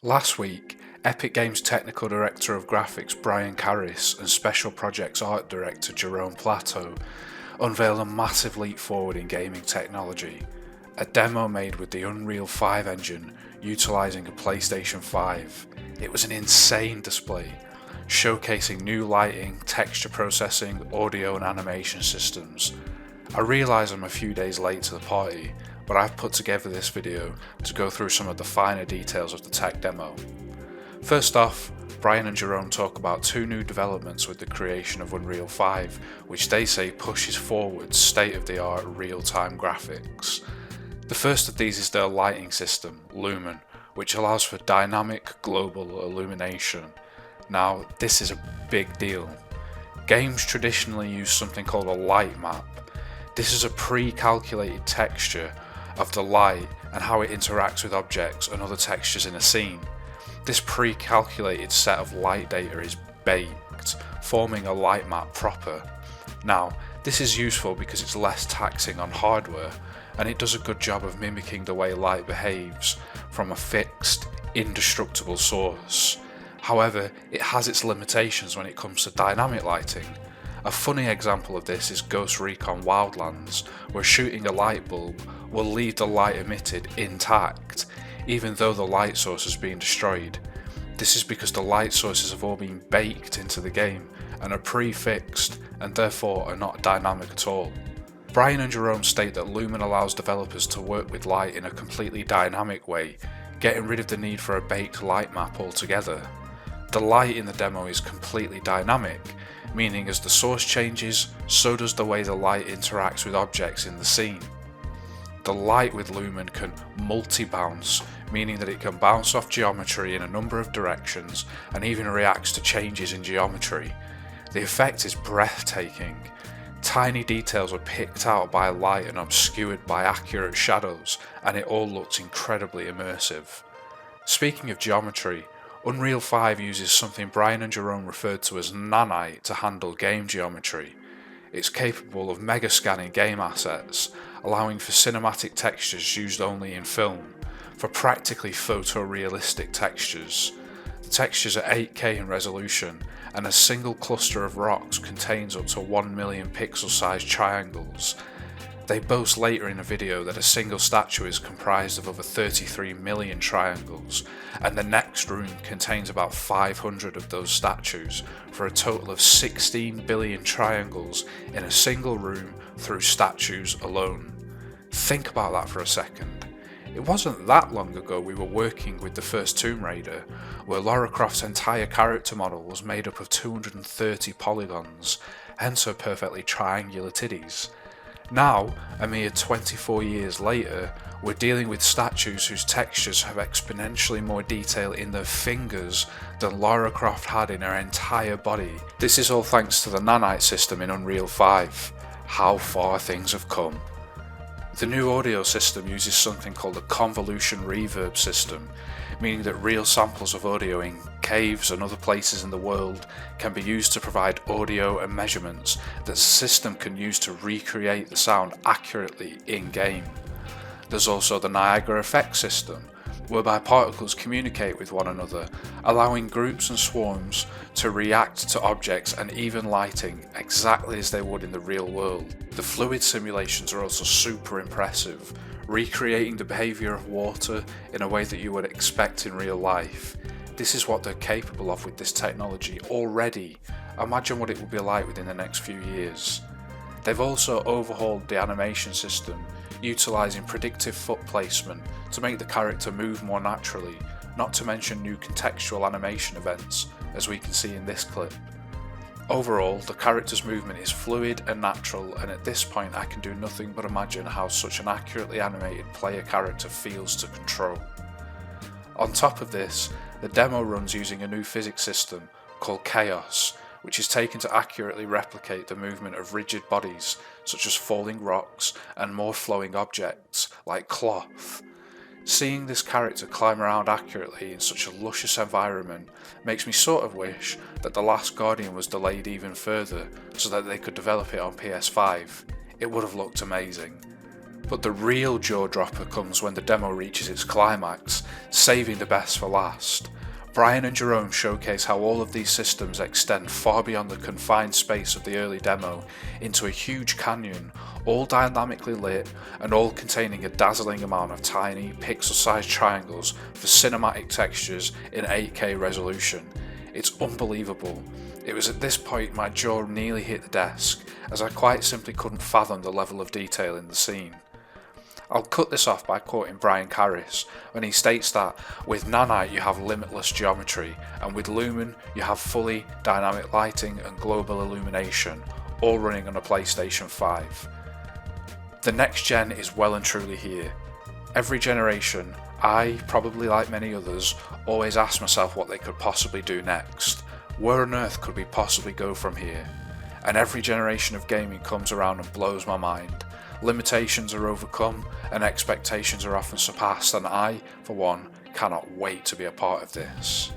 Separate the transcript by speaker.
Speaker 1: Last week, Epic Games Technical Director of Graphics Brian Karis and Special Projects Art Director Jerome Platteux unveiled a massive leap forward in gaming technology, a demo made with the Unreal 5 engine utilising a PlayStation 5. It was an insane display, showcasing new lighting, texture processing, audio and animation systems. I realise I'm a few days late to the party, but I've put together this video to go through some of the finer details of the tech demo. First off, Brian and Jerome talk about two new developments with the creation of Unreal 5, which they say pushes forward state-of-the-art real-time graphics. The first of these is their lighting system, LUMEN, which allows for dynamic global illumination. Now, this is a big deal. Games traditionally use something called a light map. This is a pre-calculated texture of the light and how it interacts with objects and other textures in a scene. This pre-calculated set of light data is baked, forming a light map proper. Now, this is useful because it's less taxing on hardware, and it does a good job of mimicking the way light behaves from a fixed, indestructible source. However, it has its limitations when it comes to dynamic lighting. A funny example of this is Ghost Recon Wildlands, where shooting a light bulb will leave the light emitted intact, even though the light source has been destroyed. This is because the light sources have all been baked into the game and are pre-fixed and therefore are not dynamic at all. Brian and Jerome state that LUMEN allows developers to work with light in a completely dynamic way, getting rid of the need for a baked light map altogether. The light in the demo is completely dynamic, meaning as the source changes, so does the way the light interacts with objects in the scene. The light with LUMEN can multi-bounce, meaning that it can bounce off geometry in a number of directions and even reacts to changes in geometry. The effect is breathtaking. Tiny details are picked out by light and obscured by accurate shadows, and it all looks incredibly immersive. Speaking of geometry, Unreal 5 uses something Brian and Jerome referred to as NANITE to handle game geometry. It's capable of mega scanning game assets, allowing for cinematic textures used only in film, for practically photorealistic textures. The textures are 8K in resolution, and a single cluster of rocks contains up to 1 million pixel sized triangles. They boast later in a video that a single statue is comprised of over 33 million triangles, and the next room contains about 500 of those statues, for a total of 16 billion triangles in a single room through statues alone. Think about that for a second. It wasn't that long ago we were working with the first Tomb Raider, where Lara Croft's entire character model was made up of 230 polygons, hence her perfectly triangular titties. Now, a mere 24 years later, we're dealing with statues whose textures have exponentially more detail in their fingers than Lara Croft had in her entire body. This is all thanks to the NANITE system in Unreal 5. How far things have come. The new audio system uses something called a convolution reverb system, meaning that real samples of audio in caves and other places in the world can be used to provide audio and measurements that the system can use to recreate the sound accurately in-game. There's also the Niagara effect system, whereby particles communicate with one another, allowing groups and swarms to react to objects and even lighting exactly as they would in the real world. The fluid simulations are also super impressive, recreating the behaviour of water in a way that you would expect in real life. This is what they're capable of with this technology already. Imagine what it will be like within the next few years. They've also overhauled the animation system, utilising predictive foot placement to make the character move more naturally, not to mention new contextual animation events, as we can see in this clip. Overall, the character's movement is fluid and natural, and at this point I can do nothing but imagine how such an accurately animated player character feels to control. On top of this, the demo runs using a new physics system called Chaos, which is taken to accurately replicate the movement of rigid bodies such as falling rocks and more flowing objects like cloth. Seeing this character climb around accurately in such a luscious environment makes me sort of wish that The Last Guardian was delayed even further so that they could develop it on PS5. It would have looked amazing. But the real jaw-dropper comes when the demo reaches its climax, saving the best for last. Brian and Jerome showcase how all of these systems extend far beyond the confined space of the early demo into a huge canyon, all dynamically lit and all containing a dazzling amount of tiny, pixel-sized triangles for cinematic textures in 8K resolution. It's unbelievable. It was at this point my jaw nearly hit the desk, as I quite simply couldn't fathom the level of detail in the scene. I'll cut this off by quoting Brian Karis when he states that with NANITE you have limitless geometry, and with LUMEN you have fully dynamic lighting and global illumination, all running on a PlayStation 5. The next gen is well and truly here. Every generation, I, probably like many others, always ask myself what they could possibly do next. Where on earth could we possibly go from here? And every generation of gaming comes around and blows my mind. Limitations are overcome and expectations are often surpassed, and I, for one, cannot wait to be a part of this.